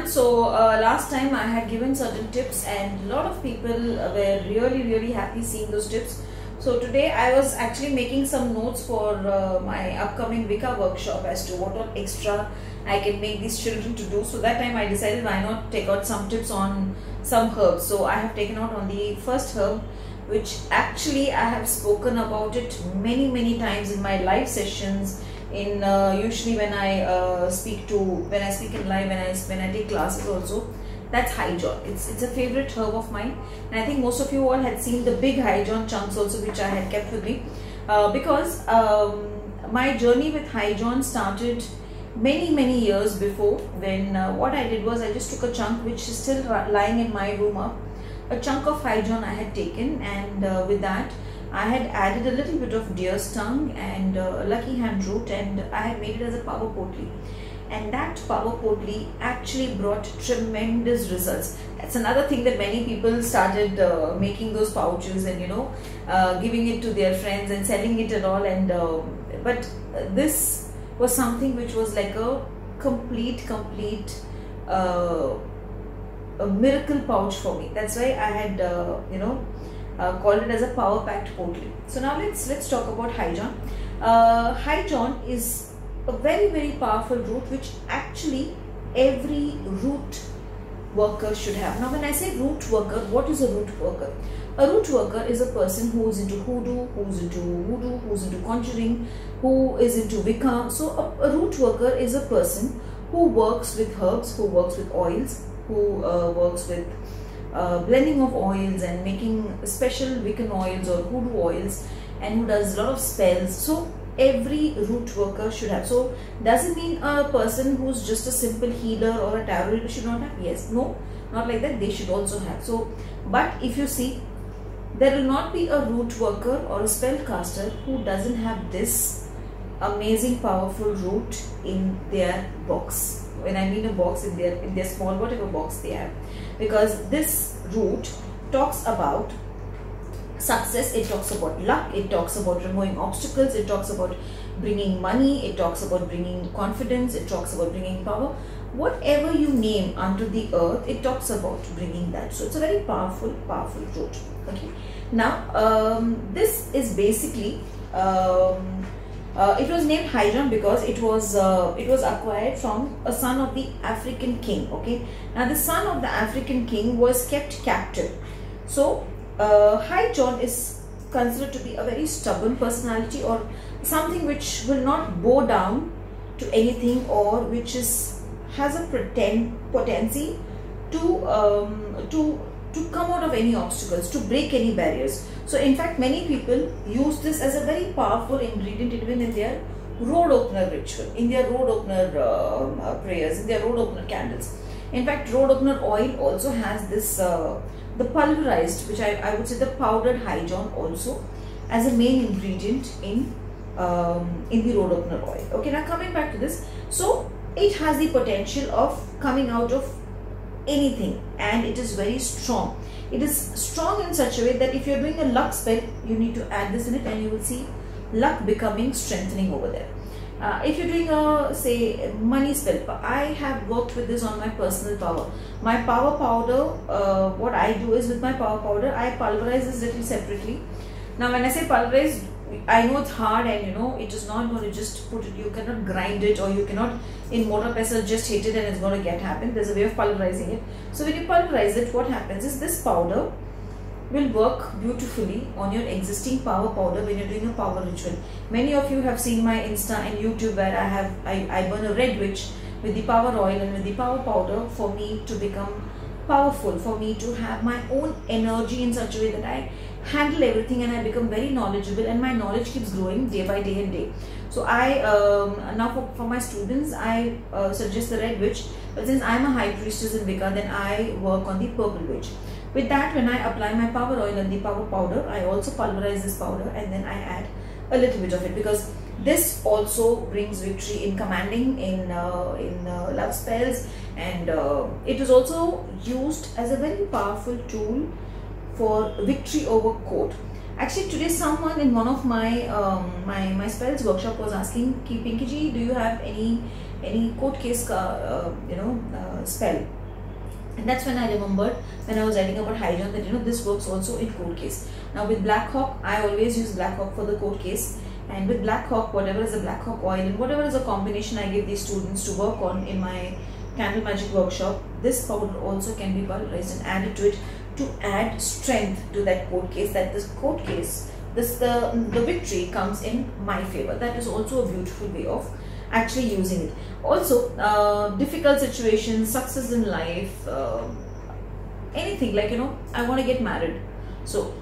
everyone. So last time I had given certain tips and a lot of people were really happy seeing those tips. So today I was actually making some notes for my upcoming Vika workshop as to what all extra I can make these children to do. So that time I decided why not take out some tips on some herbs. So I have taken out on the first herb, which actually I have spoken about it many times in my live sessions, in usually when I speak in live, when I take classes also. That's Highjohn. It's a favorite herb of mine, and I think most of you all had seen the big Highjohn chunks also, which I had kept with me because my journey with Highjohn started many years before, when what I did was I just took a chunk which is still lying in my room up, a chunk of Highjohn I had taken, and with that I had added a little bit of deer's tongue and lucky hand root, and I had made it as a power potli. And that power potli actually brought tremendous results. That's another thing, that many people started making those pouches and giving it to their friends and selling it and all. And but this was something which was like a complete a miracle pouch for me. That's why I had called it as a power packed potli. So now let's talk about Highjohn. Highjohn is a very powerful root, which actually every root worker should have. Now when I say root worker, what is a root worker? A root worker is a person who is into hoodoo, who's into voodoo, who's into conjuring, who is into Wicca. So a root worker is a person who works with herbs, who works with oils, who works with blending of oils and making special Wiccan oils or hoodoo oils, and who does a lot of spells. So every root worker should have. So doesn't mean a person who's just a simple healer or a tarot reader should not have. Yes, no, not like that. They should also have. So, but if you see, there will not be a root worker or a spellcaster who doesn't have this amazing powerful root in their box. When I mean a box, in their small, whatever box they have, because this root talks about success, it talks about luck, it talks about removing obstacles, it talks about bringing money, it talks about bringing confidence, it talks about bringing power. Whatever you name unto the earth, it talks about bringing that. So it's a very powerful root. Okay. Now this is basically it was named Highjohn because it was acquired from a son of the African king. Okay. Now the son of the African king was kept captive. So Highjohn is considered to be a very stubborn personality, or something which will not bow down to anything, or which has a potency to come out of any obstacles, to break any barriers. So in fact, many people use this as a very powerful ingredient even in their road opener ritual, in their road opener prayers, in their road opener candles. In fact, road opener oil also has this the pulverized, which I would say the powdered Highjohn also as a main ingredient in the road opener oil. Okay, now coming back to this, so it has the potential of coming out of anything, and it is very strong. It is strong in such a way that if you're doing a luck spell, you need to add this in it, and you will see luck becoming strengthening over there. If you're doing a, say, money spell, I have worked with this on my personal power. My power powder, what I do is, with my power powder, I pulverize this little separately. Now when I say pulverize, I know it's hard, and it is not going to just put it, you cannot grind it, or you cannot in mortar pestle just hit it and it's going to happen. There's a way of pulverizing it. So when you pulverize it, what happens is this powder will work beautifully on your existing power powder when you're doing a power ritual. Many of you have seen my Insta and YouTube where I burn a red witch with the power oil and with the power powder for me to become powerful, for me to have my own energy in such a way that I handle everything and I become very knowledgeable, and my knowledge keeps growing day by day and day. So I now for my students I suggest the red witch, but since I am a high priestess in Wicca, then I work on the purple witch. With that, when I apply my power oil and the power powder, I also pulverize this powder, and then I add a little bit of it, because this also brings victory in commanding, in love spells, and it is also used as a very powerful tool for victory over court. Actually, today someone in one of my my spells workshop was asking, Pinky ji, do you have any any court case ka, spell. And that's when I remembered, when I was writing about Hyjon, that this works also in court case. Now with Black Hawk, I always use Black Hawk for the court case. And with Black Hawk, whatever is the Black Hawk oil and whatever is a combination I give these students to work on in my candle magic workshop, this powder also can be pulverized and added to it to add strength to that court case, that this court case, the victory comes in my favor. That is also a beautiful way of actually using it. Also, difficult situations, success in life, anything like, I want to get married, so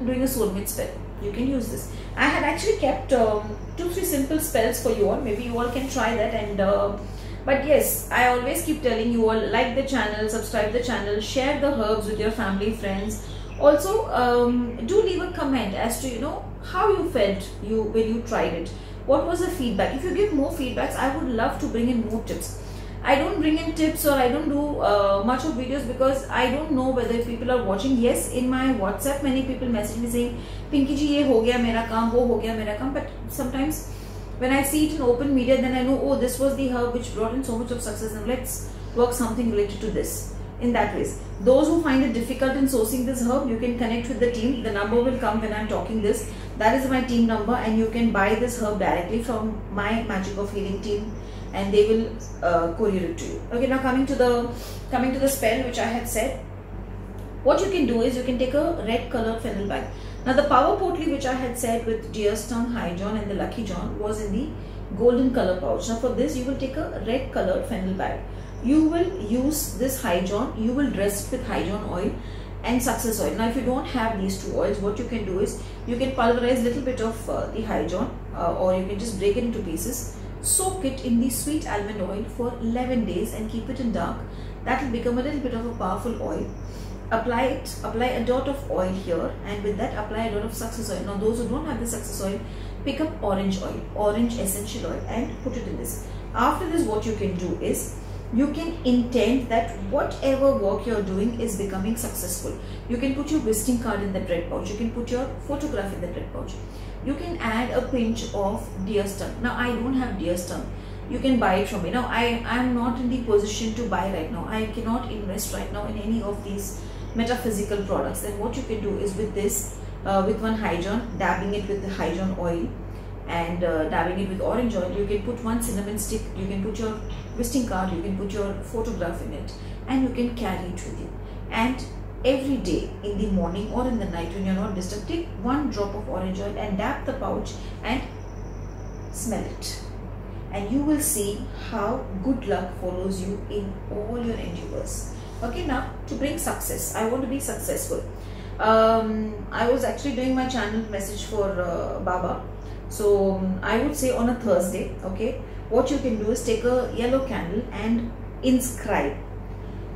doing a soulmate spell, you can use this. I had actually kept 2-3 simple spells for you all. Maybe you all can try that. And but yes, I always keep telling you all, like the channel, subscribe the channel, share the herbs with your family, friends. Also, do leave a comment as to how you felt when you tried it. What was the feedback? If you give more feedbacks, I would love to bring in more tips. I don't bring in tips, or I don't do much of videos because I don't know whether people are watching. Yes, in my WhatsApp, many people message me saying, Pinky ji, ye ho gaya mera kaam, wo ho gaya mera kaam. But sometimes when I see it in open media, then I know, oh, this was the herb which brought in so much of success, and let's work something related to this. In that ways, those who find it difficult in sourcing this herb, you can connect with the team. The number will come when I'm talking this. That is my team number, and you can buy this herb directly from my Magic of Healing team, and they will courier it to you. Okay, now coming to the spell which I had said, what you can do is you can take a red colored fennel bag. Now the power potli which I had said with Deer's Tongue, Hyjon and the Lucky John was in the golden color pouch. Now for this you will take a red colored fennel bag. You will use this Hyjon, you will dress it with Hyjon oil and success oil. Now if you don't have these two oils, what you can do is you can pulverize little bit of the Hyjon, or you can just break it into pieces, soak it in the sweet almond oil for 11 days and keep it in dark. That will become a little bit of a powerful oil. Apply a dot of oil here, and with that apply a dot of success oil. Now those who don't have the success oil, pick up orange oil, orange essential oil, and put it in this. After this, what you can do is you can intend that whatever work you're doing is becoming successful. You can put your visiting card in that red pouch. You can put your photograph in that red pouch. You can add a pinch of Deer's Tongue. Now I don't have Deer's Tongue. You can buy it from me. Now I am not in the position to buy right now. I cannot invest right now in any of these metaphysical products. Then what you can do is with this, with one Hyjon, dabbing it with the Hyjon oil, and dabbing it with orange oil, you can put one cinnamon stick, you can put your visiting card, you can put your photograph in it, and you can carry it with you. And every day in the morning or in the night when you're not disturbed, take one drop of orange oil and dab the pouch and smell it, and you will see how good luck follows you in all your endeavors. Okay, now to bring success, I want to be successful. I was actually doing my channel message for Baba. So I would say on a Thursday, okay, what you can do is take a yellow candle and inscribe.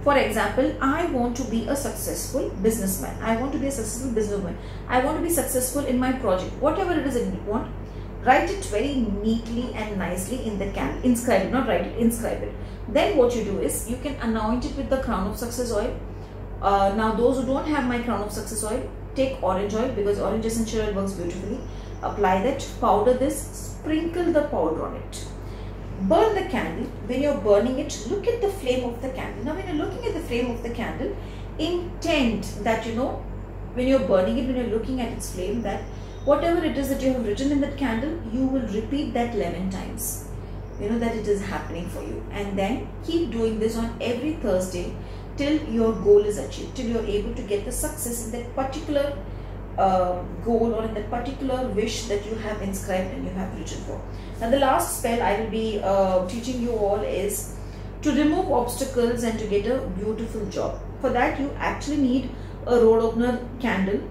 For example, I want to be a successful businessman. I want to be a successful businesswoman. I want to be successful in my project. Whatever it is that you want, write it very neatly and nicely in the candle. Inscribe it, not write it, inscribe it. Then what you do is you can anoint it with the crown of success oil. Now those who don't have my crown of success oil, take orange oil, because orange essential oil works beautifully. Apply that, powder this, sprinkle the powder on it. Burn the candle. When you're burning it, look at the flame of the candle. Now when you're looking at the flame of the candle, intend that when you're burning it, when you're looking at its flame, that whatever it is that you have written in that candle, you will repeat that 11 times. That it is happening for you. And then keep doing this on every Thursday till your goal is achieved, till you're able to get the success in that particular goal or in that particular wish that you have inscribed and you have written for. Now the last spell I will be teaching you all is to remove obstacles and to get a beautiful job. For that you actually need a road opener candle,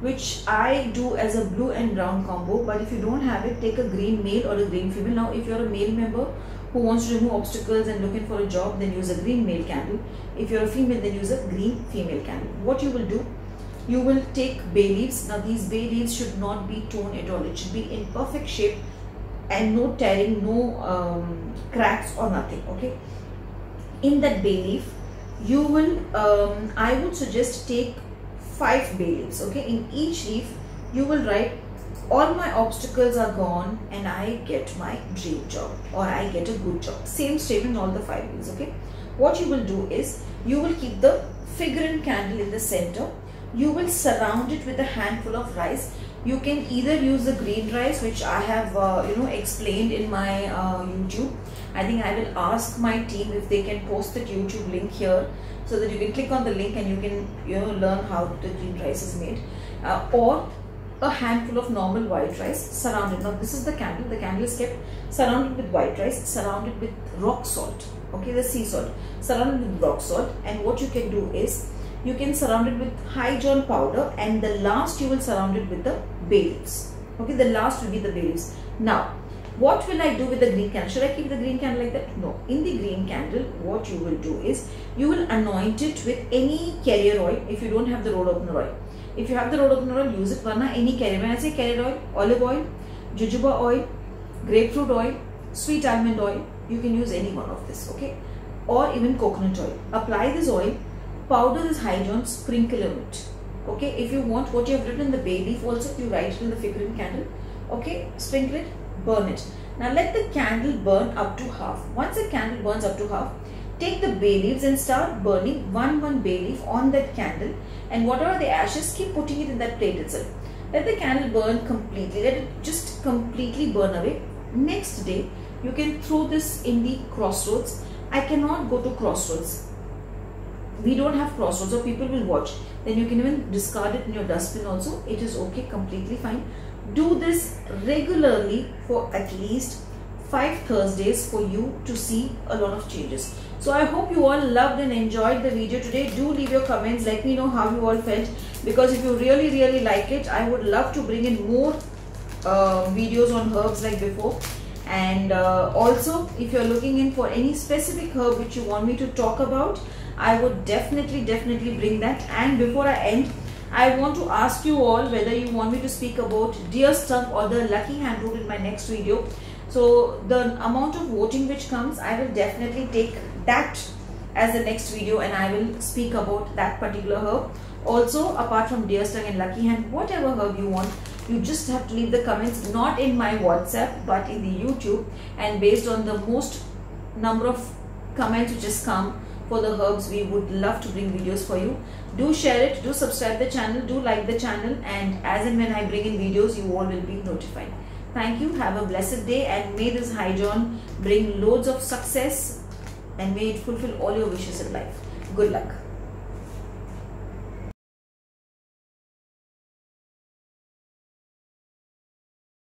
which I do as a blue and brown combo, but if you don't have it, take a green male or a green female. Now if you're a male member who wants to remove obstacles and looking for a job, then use a green male candle. If you're a female, then use a green female candle. What you will do, you will take bay leaves. Now these bay leaves should not be torn at all. It should be in perfect shape and no tearing, no cracks or nothing. Okay. In that bay leaf, you will, I would suggest take 5 bay leaves. Okay. In each leaf, you will write all my obstacles are gone and I get my dream job, or I get a good job. Same statement, all the 5 ways. Okay, what you will do is you will keep the figurine candle in the center. You will surround it with a handful of rice. You can either use the green rice, which I have explained in my YouTube. I think I will ask my team if they can post that YouTube link here, so that you can click on the link and you can learn how the green rice is made, or a handful of normal white rice surrounded. Now this is the candle. The candle is kept surrounded with white rice, surrounded with rock salt. Okay, the sea salt, surrounded with rock salt. And what you can do is you can surround it with high John powder, and the last you will surround it with the bay leaves. Okay, the last will be the bay leaves. Now, what will I do with the green candle? Should I keep the green candle like that? No. In the green candle, what you will do is you will anoint it with any carrier oil. If you don't have the road opener oil, if you have the road opener oil, use it. Varna any carrier. When I say carrier oil, olive oil, jojoba oil, grapefruit oil, sweet almond oil, you can use any one of this. Okay, or even coconut oil. Apply this oil, powder this high John, sprinkle on it. Okay, if you want what you have written in the bay leaf also, you write it in the figurine candle. Okay, sprinkle it, burn it. Now let the candle burn up to half. Once the candle burns up to half, take the bay leaves and start burning one bay leaf on that candle, and whatever the ashes, keep putting it in that plate itself. Let the candle burn completely. Let it just completely burn away. Next day, you can throw this in the crossroads. I cannot go to crossroads. We don't have crossroads, or people will watch. Then you can even discard it in your dustbin also. It is okay, completely fine. Do this regularly for at least 5 Thursdays for you to see a lot of changes. So I hope you all loved and enjoyed the video today. Do leave your comments. Let me know how you all felt, because if you really like it, I would love to bring in more videos on herbs like before. And also, if you're looking in for any specific herb which you want me to talk about, I would definitely bring that. And before I end, I want to ask you all whether you want me to speak about deer's tongue or the lucky hand root in my next video. So the amount of voting which comes, I will definitely take that as the next video, and I will speak about that particular herb. Also, apart from deer's tongue and lucky hand, whatever herb you want, you just have to leave the comments, not in my WhatsApp but in the YouTube, and based on the most number of comments which has come for the herbs, we would love to bring videos for you. Do share it, do subscribe the channel, do like the channel, and as and when I bring in videos, you all will be notified. Thank you, have a blessed day, and may this High John bring loads of success, and may it fulfill all your wishes in life. Good luck.